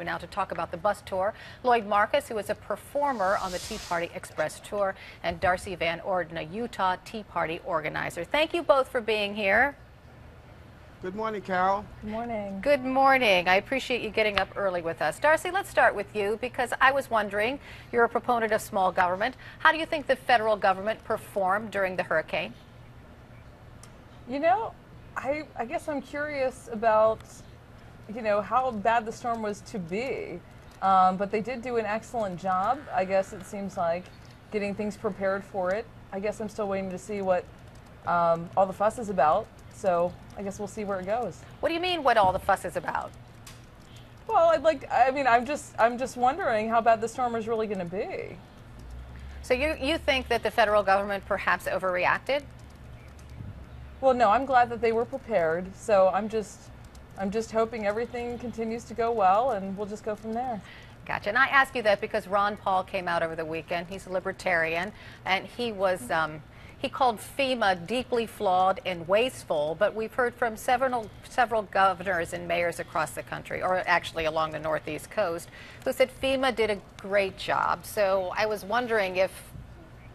Now to talk about the bus tour, Lloyd Marcus, who is a performer on the Tea Party Express tour, and Darcy Van Orden, a Utah Tea Party organizer. Thank you both for being here. Good morning, Carol. Good morning. Good morning. I appreciate you getting up early with us. Darcy, let's start with you because I was wondering, you're a proponent of small government. How do you think the federal government performed during the hurricane? You know, I guess I'm curious about how bad the storm was to be. But they did do an excellent job, I guess it seems like, getting things prepared for it. I guess I'm still waiting to see what all the fuss is about. So I guess we'll see where it goes. What do you mean what all the fuss is about? Well, I'm just wondering how bad the storm is really going to be. So you think that the federal government perhaps overreacted? Well, no, I'm glad that they were prepared. So I'm just hoping everything continues to go well, and we'll just go from there. Gotcha. And I ask you that because Ron Paul came out over the weekend. He's a libertarian, and he was he called FEMA deeply flawed and wasteful. But we've heard from several governors and mayors across the country, or actually along the Northeast coast, who said FEMA did a great job. So I was wondering if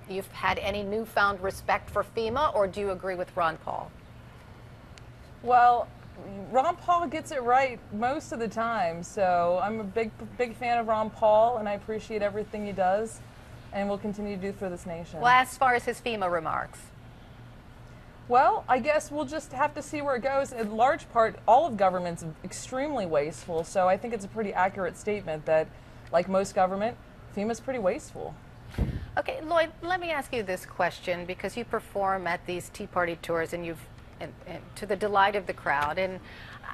you've had any newfound respect for FEMA, or do you agree with Ron Paul? Well, Ron Paul gets it right most of the time, so I'm a big fan of Ron Paul, and I appreciate everything he does, and will continue to do for this nation. Well, as far as his FEMA remarks? Well, I guess we'll just have to see where it goes. In large part, all of government's extremely wasteful, so I think it's a pretty accurate statement that, like most government, FEMA's pretty wasteful. Okay, Lloyd, let me ask you this question, because you perform at these Tea Party tours, and and to the delight of the crowd. And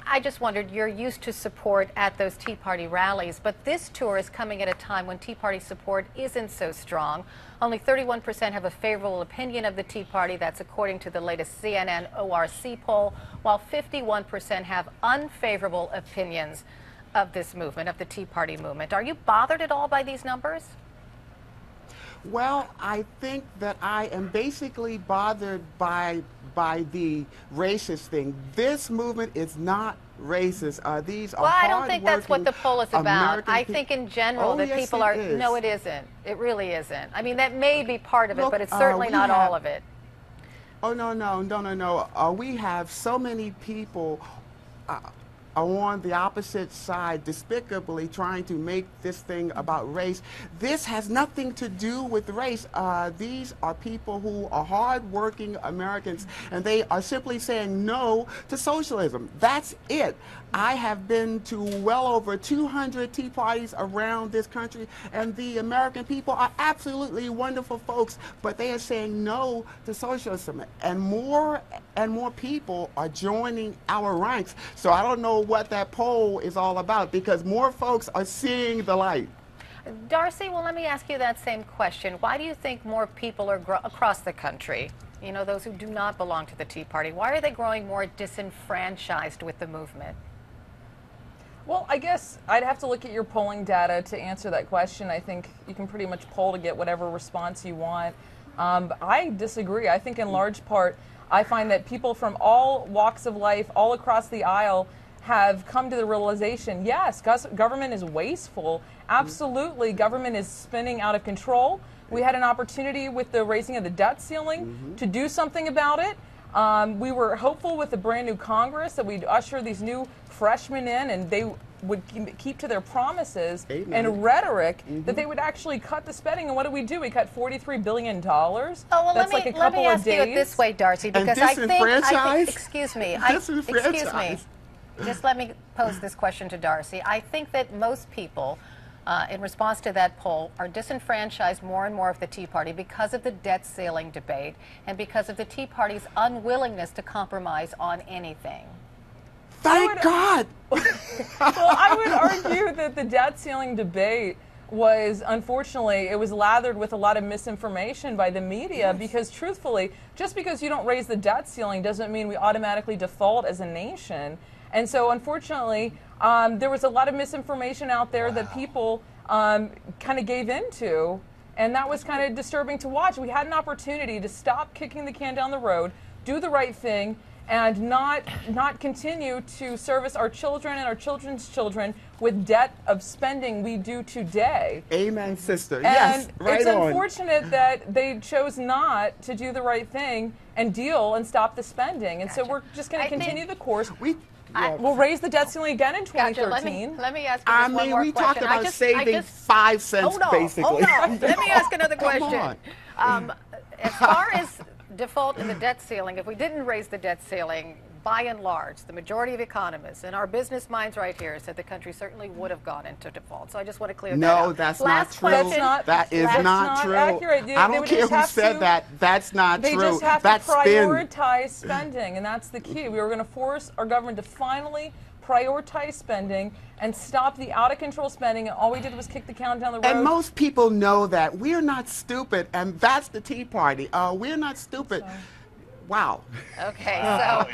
I just wondered, you're used to support at those Tea Party rallies, but this tour is coming at a time when Tea Party support isn't so strong. Only 31% have a favorable opinion of the Tea Party. That's according to the latest CNN ORC poll, while 51% have unfavorable opinions of this movement, of the Tea Party movement. Are you bothered at all by these numbers? Well, I think that I am basically bothered by the racist thing. This movement is not racist. These are well, I don't think that's what the poll is about. I think in general that yes, people are. is. No, it isn't. It really isn't. I mean, that may be part of it, but it's certainly not all of it. Oh, no. We have so many people on the opposite side despicably trying to make this thing about race. This has nothing to do with race. These are people who are hard-working Americans, and they are simply saying no to socialism. That's it. I have been to well over 200 Tea Parties around this country, and the American people are absolutely wonderful folks, but they are saying no to socialism, and more people are joining our ranks. So I don't know what that poll is all about, because more folks are seeing the light. Darcy, well, let me ask you that same question. Why do you think more people are across the country, those who do not belong to the Tea Party, why are they growing more disenfranchised with the movement? Well, I guess I'd have to look at your polling data to answer that question. I think you can pretty much poll to get whatever response you want. I disagree. I think in large part, I find that people from all walks of life, all across the aisle, have come to the realization, yes, government is wasteful. Absolutely, government is spinning out of control. We had an opportunity with the raising of the debt ceiling to do something about it. We were hopeful with the brand new Congress that we'd usher these new freshmen in and they would keep to their promises and rhetoric that they would actually cut the spending. And what did we do? We cut $43 billion. Oh, well, That's let me ask you it this way, Darcy, because I think excuse me, just let me pose this question to Darcy. I think that most people, in response to that poll, are disenfranchised more and more of the Tea Party because of the debt ceiling debate and because of the Tea Party's unwillingness to compromise on anything. Thank God! Well, I would argue that the debt ceiling debate was, unfortunately, it was lathered with a lot of misinformation by the media because, truthfully, just because you don't raise the debt ceiling doesn't mean we automatically default as a nation. And so, unfortunately, there was a lot of misinformation out there that people kind of gave into, and that was kind of disturbing to watch. We had an opportunity to stop kicking the can down the road, do the right thing, and not continue to service our children and our children's children with debt of spending we do today. Amen, sister. And yes, right it's on. unfortunate that they chose not to do the right thing and deal and stop the spending. And so we're just going to continue the course. We'll raise the debt ceiling again in 2013. Let me ask you just one more we question. talked about saving 5 cents, basically. Hold on. Let me ask another question. on. As far as default in the debt ceiling, if we didn't raise the debt ceiling, by and large, the majority of economists and our business minds right here said the country certainly would have gone into default. So I just want to clear that out. No, that's Last not true. question. That is not true. Accurate. I don't care who said that. That's not They true. just have That's to prioritize spending, and that's the key. We were going to force our government to finally prioritize spending and stop the out-of-control spending, and all we did was kick the can down the road. And most people know that. We're not stupid, and that's the Tea Party. We're not stupid. Wow. Okay,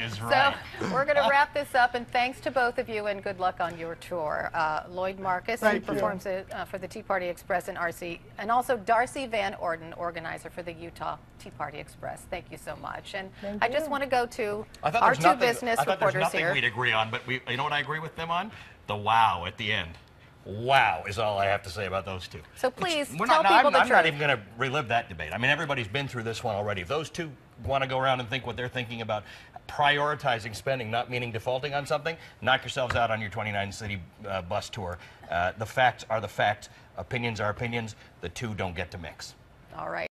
is so right. we're going to wrap this up, and thanks to both of you, and good luck on your tour. Lloyd Marcus, who Thank you. performs for the Tea Party Express in RC, and also Darcy Van Orden, organizer for the Utah Tea Party Express. Thank you so much. And I just want to go to our two business I thought there's reporters nothing here. we'd agree on, but you know what I agree with them on? The wow at the end. Wow is all I have to say about those two. So please We're tell not, people the I'm not truth. even going to relive that debate. I mean, everybody's been through this one already. If those two want to go around and think what they're thinking about prioritizing spending, not meaning defaulting on something, knock yourselves out on your 29-city bus tour. The facts are the facts. Opinions are opinions. The two don't get to mix. All right.